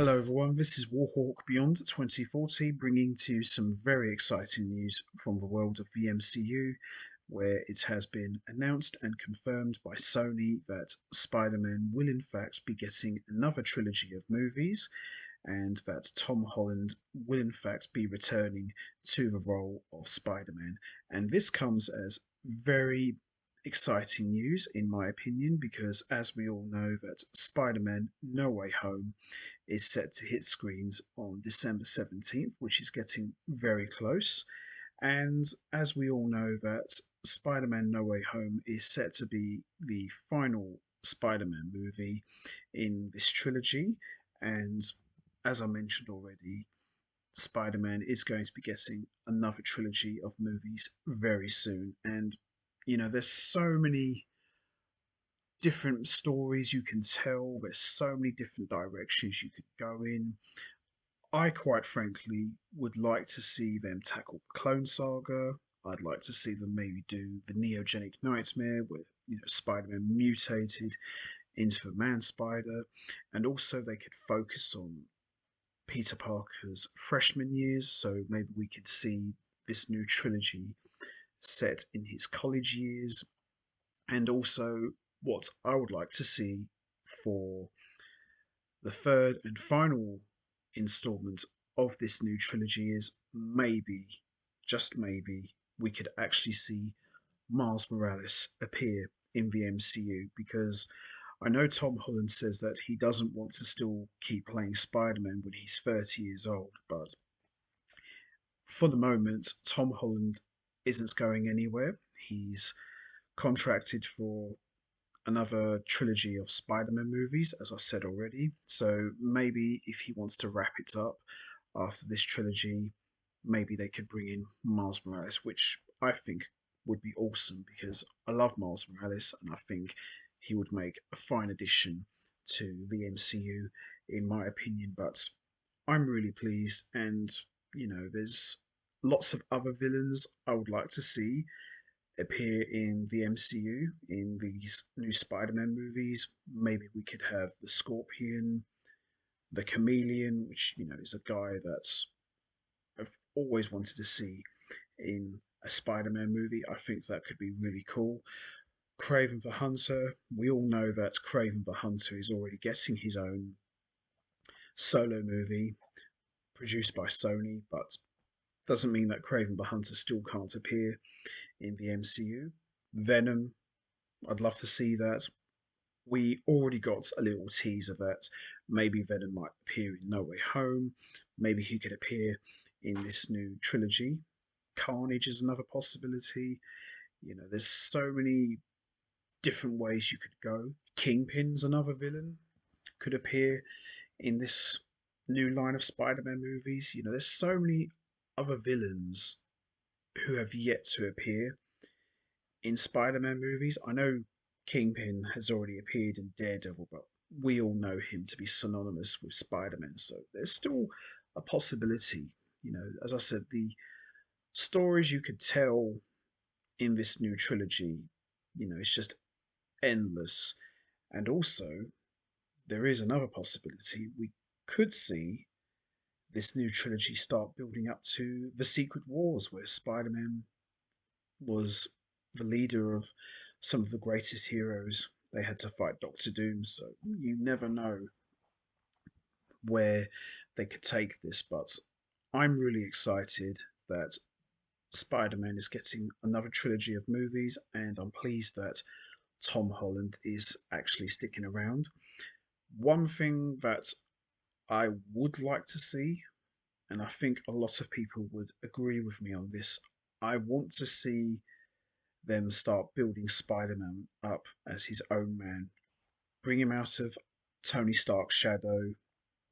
Hello everyone, this is Warhawk Beyond 2040 bringing to you some very exciting news from the world of the MCU, where it has been announced and confirmed by Sony that Spider-Man will in fact be getting another trilogy of movies and that Tom Holland will in fact be returning to the role of Spider-Man. And this comes as very exciting news in my opinion because as we all know that Spider-Man No Way Home is set to hit screens on December 17th, which is getting very close. And as we all know that Spider-Man No Way Home is set to be the final Spider-Man movie in this trilogy. And as I mentioned already, Spider-Man is going to be getting another trilogy of movies very soon. And, there's so many different stories you can tell, there's so many different directions you could go in. I quite frankly would like to see them tackle Clone Saga. I'd like to see them maybe do the Neogenic Nightmare, where Spider-Man mutated into a Man Spider, and also they could focus on Peter Parker's freshman years. So maybe we could see this new trilogy set in his college years, and also what I would like to see for the third and final installment of this new trilogy is maybe, just maybe, we could actually see Miles Morales appear in the MCU because I know Tom Holland says that he doesn't want to still keep playing Spider Man when he's 30 years old, but for the moment, Tom Holland isn't going anywhere. He's contracted for another trilogy of Spider-Man movies, as I said already. So maybe if he wants to wrap it up after this trilogy, maybe they could bring in Miles Morales, which I think would be awesome because I love Miles Morales and I think he would make a fine addition to the MCU, in my opinion. But I'm really pleased, and there's lots of other villains I would like to see appear in the MCU in these new Spider-Man movies. Maybe we could have the Scorpion, the Chameleon, which is a guy that I've always wanted to see in a Spider-Man movie. I think that could be really cool. Craven the Hunter. We all know that Craven the Hunter is already getting his own solo movie produced by Sony, but doesn't mean that Craven the Hunter still can't appear in the MCU. Venom, I'd love to see that. We already got a little teaser that maybe Venom might appear in No Way Home. Maybe he could appear in this new trilogy. Carnage is another possibility. There's so many different ways you could go. Kingpin's another villain, could appear in this new line of Spider-Man movies. There's so many other villains who have yet to appear in Spider-Man movies. I know Kingpin has already appeared in Daredevil, but we all know him to be synonymous with Spider-Man, so there's still a possibility. As I said, the stories you could tell in this new trilogy, it's just endless. And also, there is another possibility. We could see this new trilogy start building up to the Secret Wars, where Spider Man was the leader of some of the greatest heroes. They had to fight Doctor Doom, so you never know where they could take this. But I'm really excited that Spider Man is getting another trilogy of movies, and I'm pleased that Tom Holland is actually sticking around. One thing that I would like to see, and I think a lot of people would agree with me on this, I want to see them start building Spider Man up as his own man. Bring him out of Tony Stark's shadow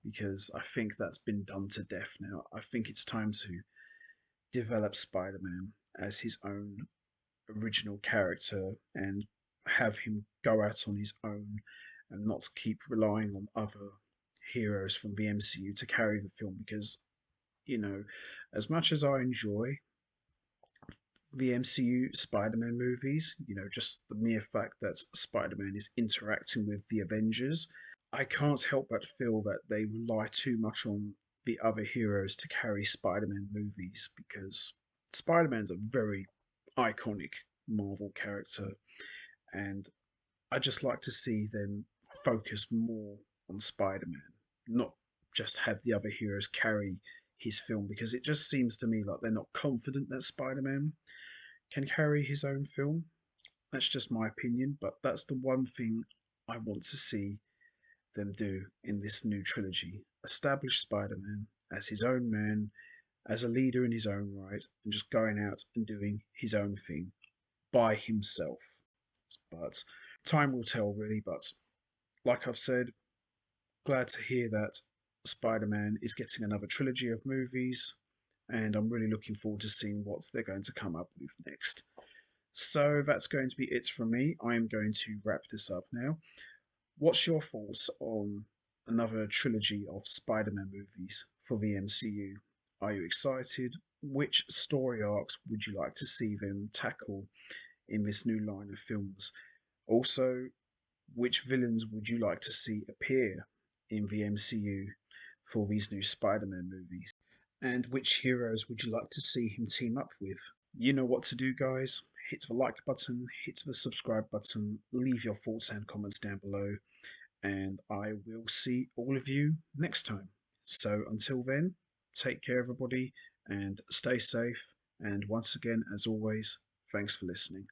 because I think that's been done to death now. I think it's time to develop Spider Man as his own original character and have him go out on his own and not keep relying on other heroes from the MCU to carry the film because, you know, as much as I enjoy the MCU Spider Man movies, just the mere fact that Spider Man is interacting with the Avengers, I can't help but feel that they rely too much on the other heroes to carry Spider-Man movies because Spider-Man's a very iconic Marvel character, and I just like to see them focus more on Spider-Man, not just have the other heroes carry his film because it just seems to me like they're not confident that Spider-Man can carry his own film. That's just my opinion, but that's the one thing I want to see them do in this new trilogy. Establish Spider Man as his own man, as a leader in his own right, and just going out and doing his own thing by himself. But time will tell, really. But like I've said, glad to hear that Spider Man is getting another trilogy of movies, and I'm really looking forward to seeing what they're going to come up with next. So that's going to be it from me. I am going to wrap this up now. What's your thoughts on another trilogy of Spider-Man movies for the MCU? Are you excited? Which story arcs would you like to see them tackle in this new line of films? Also, which villains would you like to see appear in the MCU for these new Spider-Man movies? And which heroes would you like to see him team up with? You know what to do, guys. Hit the like button, hit the subscribe button, leave your thoughts and comments down below, and I will see all of you next time. So until then, take care, everybody, and stay safe. And once again, as always, thanks for listening.